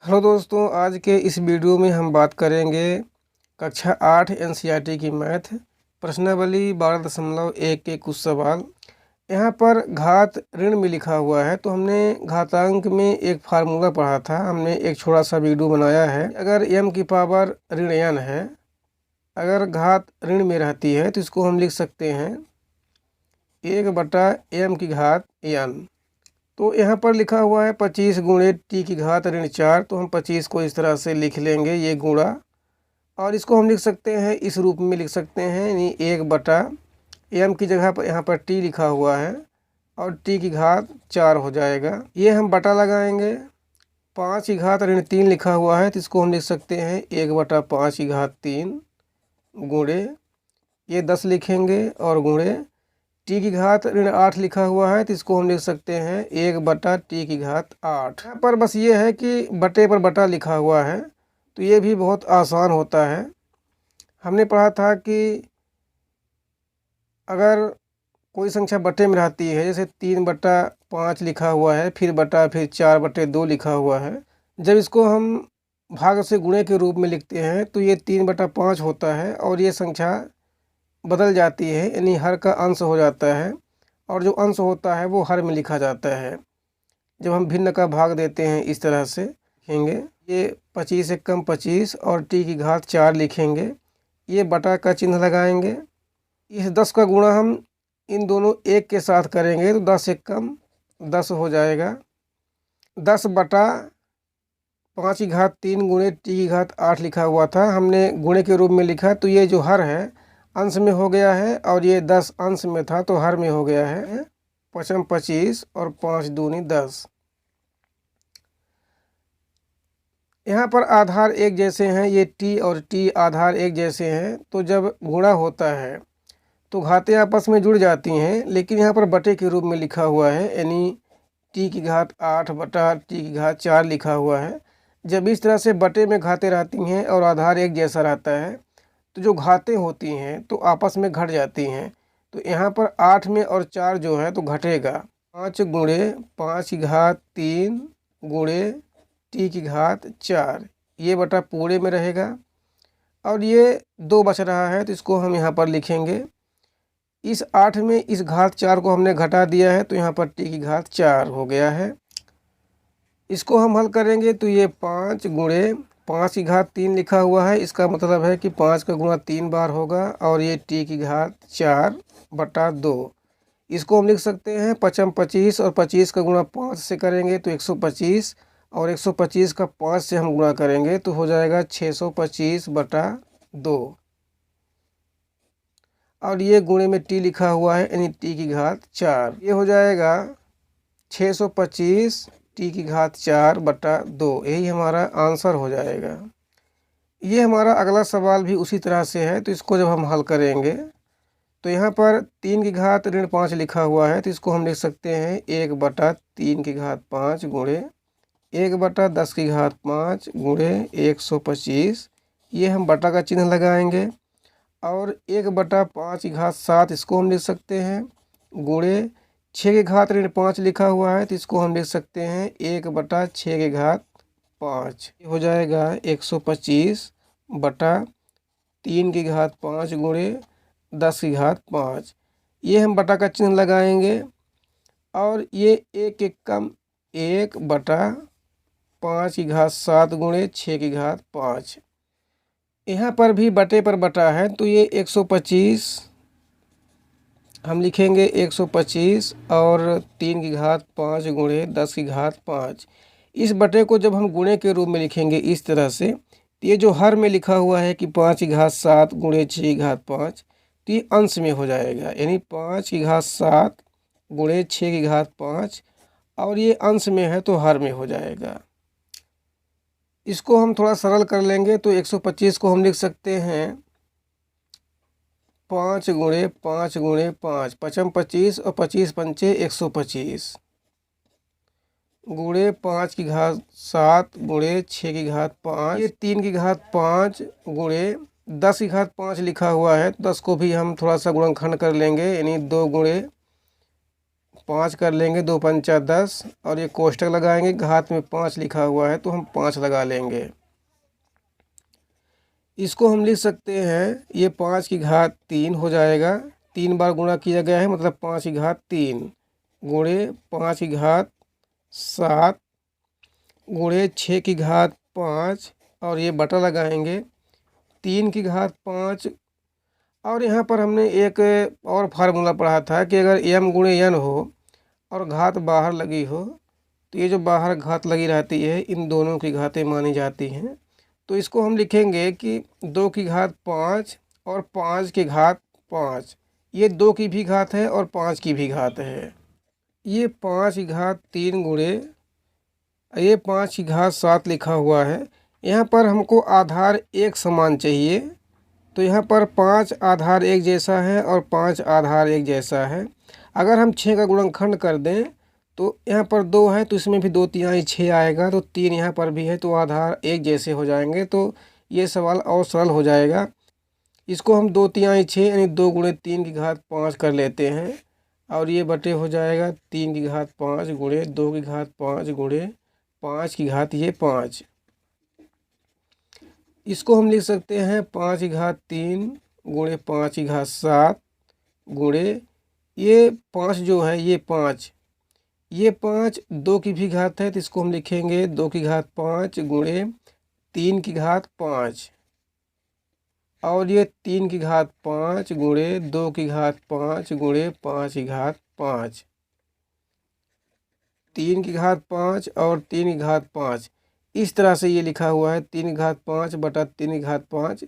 Hello दोस्तों, आज के इस वीडियो में हम बात करेंगे कक्षा 8 एनसीईआरटी की मैथ प्रश्नावली 12.1 के कुछ सवाल। यहाँ पर घात ऋण में लिखा हुआ है, तो हमने घातांक में एक फार्मूला पढ़ा था। हमने एक छोटा सा वीडियो बनाया है। अगर m की पावर ऋण n है, अगर घात ऋण में रहती है तो इसको हम लिख सकते हैं 1/m की घात n। तो यहाँ पर लिखा हुआ है 25 गुणे टी की घात ऋण 4, तो हम 25 को इस तरह से लिख लेंगे, ये गुणा, और इसको हम लिख सकते हैं इस रूप में लिख सकते हैं, यानी 1/m की जगह पर यहाँ पर टी लिखा हुआ है और टी की घात 4 हो जाएगा। ये हम बटा लगाएंगे। 5 की घात ऋण 3 लिखा हुआ है, तो इसको हम लिख सकते हैं 1/5 की घात 3 गुणे, ये 10 लिखेंगे, और गुणे टी की घात ऋण 8 लिखा हुआ है, तो इसको हम लिख सकते हैं 1/t की घात 8। यहाँ पर बस ये है कि बटे पर बटा लिखा हुआ है, तो ये भी बहुत आसान होता है। हमने पढ़ा था कि अगर कोई संख्या बटे में रहती है, जैसे 3/5 लिखा हुआ है, फिर बटा, फिर 4/2 लिखा हुआ है, जब इसको हम भाग से गुणे के रूप में लिखते हैं तो ये 3/5 होता है और ये संख्या बदल जाती है, यानी हर का अंश हो जाता है, और जो अंश होता है वो हर में लिखा जाता है। जब हम भिन्न का भाग देते हैं इस तरह से लिखेंगे, ये 25 से कम 25 और टी की घात 4 लिखेंगे, ये बटा का चिन्ह लगाएंगे। इस 10 का गुणा हम इन दोनों एक के साथ करेंगे तो 10 से कम 10 हो जाएगा। 10/5 की घात 3 गुणे टी की घात 8 लिखा हुआ था, हमने गुणे के रूप में लिखा, तो ये जो हर है अंश में हो गया है, और ये 10 अंश में था तो हर में हो गया है। 5 25 और 5 दूनी 10। यहाँ पर आधार एक जैसे हैं, ये t और t आधार एक जैसे हैं, तो जब गुणा होता है तो घातें आपस में जुड़ जाती हैं, लेकिन यहाँ पर बटे के रूप में लिखा हुआ है, यानी t की घात 8/t की घात 4 लिखा हुआ है। जब इस तरह से बटे में घातें रहती हैं और आधार एक जैसा रहता है, तो जो घातें होती हैं तो आपस में घट जाती हैं। तो यहाँ पर 8 में और 4 जो है तो घटेगा। 5 गुणे 5 की घात 3 गुणे टी की घात 4, ये बटा पूरे में रहेगा, और ये 2 बच रहा है, तो इसको हम यहाँ पर लिखेंगे। इस 8 में इस घात 4 को हमने घटा दिया है, तो यहाँ पर टी की घात 4 हो गया है। इसको हम हल करेंगे तो ये 5 गुणे 5 की घात 3 लिखा हुआ है, इसका मतलब है कि 5 का गुणा 3 बार होगा, और ये टी की घात 4/2। इसको हम लिख सकते हैं 5 25, और 25 का गुणा 5 से करेंगे तो 125, और 125 का 5 से हम गुणा करेंगे तो हो जाएगा 625/2, और ये गुणे में टी लिखा हुआ है, यानी टी की घात 4, ये हो जाएगा 625 टी की घात 4/2, यही हमारा आंसर हो जाएगा। ये हमारा अगला सवाल भी उसी तरह से है, तो इसको जब हम हल करेंगे तो यहाँ पर 3 की घात ऋण 5 लिखा हुआ है, तो इसको हम लिख सकते हैं 1/3 की घात 5 गुणे 1/10 की घात 5 गुणे 125, ये हम बटा का चिन्ह लगाएंगे, और 1/5 की घात 7 इसको हम लिख सकते हैं, गुणे 6 की घात ऋण 5 लिखा हुआ है, तो इसको हम लिख सकते हैं 1/6 की घात 5, हो जाएगा 125/3 की घात 5 गुणे 10 की घात 5, ये हम बटा का चिन्ह लगाएंगे, और ये 1 एक कम 1/5 की घात 7 गुणे 6 की घात 5, यहाँ पर भी बटे पर बटा है, तो ये 125 हम लिखेंगे 125, और 3 की घात 5 गुणे 10 की घात 5। इस बटे को जब हम गुणे के रूप में लिखेंगे इस तरह से, तो ये जो हर में लिखा हुआ है कि 5 की घात 7 गुणे 6 की घात 5, तो ये अंश में हो जाएगा, यानी 5 की घात 7 गुणे 6 की घात 5, और ये अंश में है तो हर में हो जाएगा। इसको हम थोड़ा सरल कर लेंगे तो 125 को हम लिख सकते हैं 5 गुणे 5 गुणे 5, 5 25 और 25 पंचे 125, गुणे 5 की घात 7 गुणे 6 की घात 5, ये 3 की घात 5 गुणे 10 की घात 5 लिखा हुआ है, तो 10 को भी हम थोड़ा सा गुणनखंड कर लेंगे, यानी 2 गुणे 5 कर लेंगे, 2 पंचा 10 और ये कोष्टक लगाएंगे, घात में 5 लिखा हुआ है तो हम 5 लगा लेंगे। इसको हम लिख सकते हैं, ये 5 की घात 3 हो जाएगा, 3 बार गुणा किया गया है मतलब 5 की घात 3 गुणे 5 की घात 7 गुणे 6 की घात 5 और ये बटा लगाएंगे 3 की घात 5। और यहाँ पर हमने एक और फार्मूला पढ़ा था कि अगर m गुणे n हो और घात बाहर लगी हो तो ये जो बाहर घात लगी रहती है इन दोनों की घातें मानी जाती हैं। तो इसको हम लिखेंगे कि 2 की घात 5 और 5 की घात 5, ये 2 की भी घात है और 5 की भी घात है। ये 5 की घात 3 गुणे ये 5 की घात 7 लिखा हुआ है। यहाँ पर हमको आधार एक समान चाहिए, तो यहाँ पर 5 आधार एक जैसा है और 5 आधार एक जैसा है। अगर हम 6 का गुणनखंड कर दें तो यहाँ पर 2 है तो इसमें भी 2 तिहाई 6 आएगा, तो 3 यहाँ पर भी है तो आधार एक जैसे हो जाएंगे, तो ये सवाल और सरल हो जाएगा। इसको हम 2 तिहाई 6 यानी 2 गुणे 3 की घात 5 कर लेते हैं और ये बटे हो जाएगा 3 की घात 5 गुणे 2 की घात 5 गुणे 5 की घात ये 5। इसको हम लिख सकते हैं 5 की घात 3 गुणे 5 की घात 7 गुणे ये 5 जो है ये 5 2 की भी घात है तो इसको हम लिखेंगे 2 की घात 5 गुणे 3 की घात 5 और ये 3 की घात 5 गुणे 2 की घात 5 गुणे 5 की घात 5। 3 की घात 5 और 3 की घात 5 इस तरह से ये लिखा हुआ है 3 की घात 5 बटा 3 की घात 5।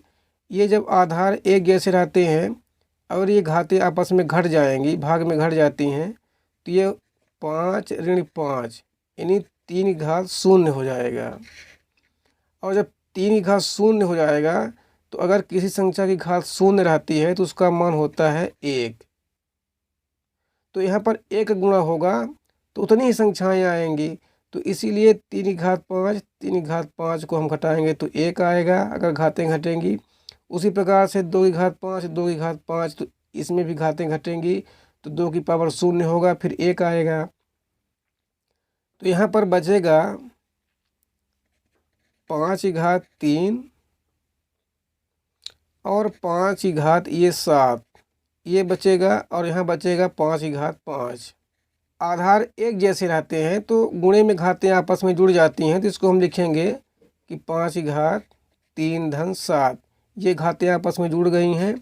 ये जब आधार एक जैसे रहते हैं और ये घातें आपस में घट जाएंगी, भाग में घट जाती हैं, तो ये 5 ऋण 5 यानी 3 की घात 0 हो जाएगा। और जब 3 की घात 0 हो जाएगा तो अगर किसी संख्या की घात 0 रहती है तो उसका मान होता है 1। तो यहाँ पर 1 गुणा होगा तो उतनी ही संख्याएँ आएंगी, तो इसीलिए 3 की घात 5 3 की घात 5 को हम घटाएंगे तो 1 आएगा अगर घातें घटेंगी। उसी प्रकार से 2 की घात 5 2 की घात 5 तो इसमें भी घातें घटेंगी तो 2 की पावर 0 होगा फिर 1 आएगा। तो यहाँ पर बचेगा 5 की घात 3 और 5 की घात ये 7 ये बचेगा और यहाँ बचेगा 5 की घात 5। आधार एक जैसे रहते हैं तो गुणे में घातें आपस में जुड़ जाती हैं, तो इसको हम लिखेंगे कि 5 की घात 3 धन 7 ये घातें आपस में जुड़ गई हैं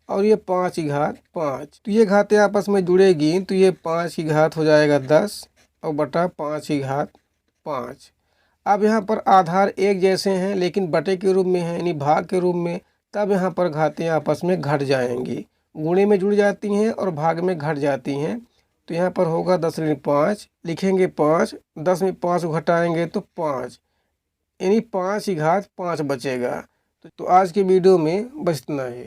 और ये 5 की घात 5, तो ये घातें आपस में जुड़ेगी तो ये 5 की घात हो जाएगा 10 और बटा 5 की घात 5। अब यहाँ पर आधार एक जैसे हैं लेकिन बटे के रूप में हैं यानी भाग के रूप में, तब यहाँ पर घातें आपस में घट जाएंगी, गुणे में जुड़ जाती हैं और भाग में घट जाती हैं। तो यहाँ पर होगा 10 ऋण 5 लिखेंगे 5, 10 में 5 को घटाएंगे तो 5 यानी 5 की घात 5 बचेगा। तो आज के वीडियो में बस इतना ही।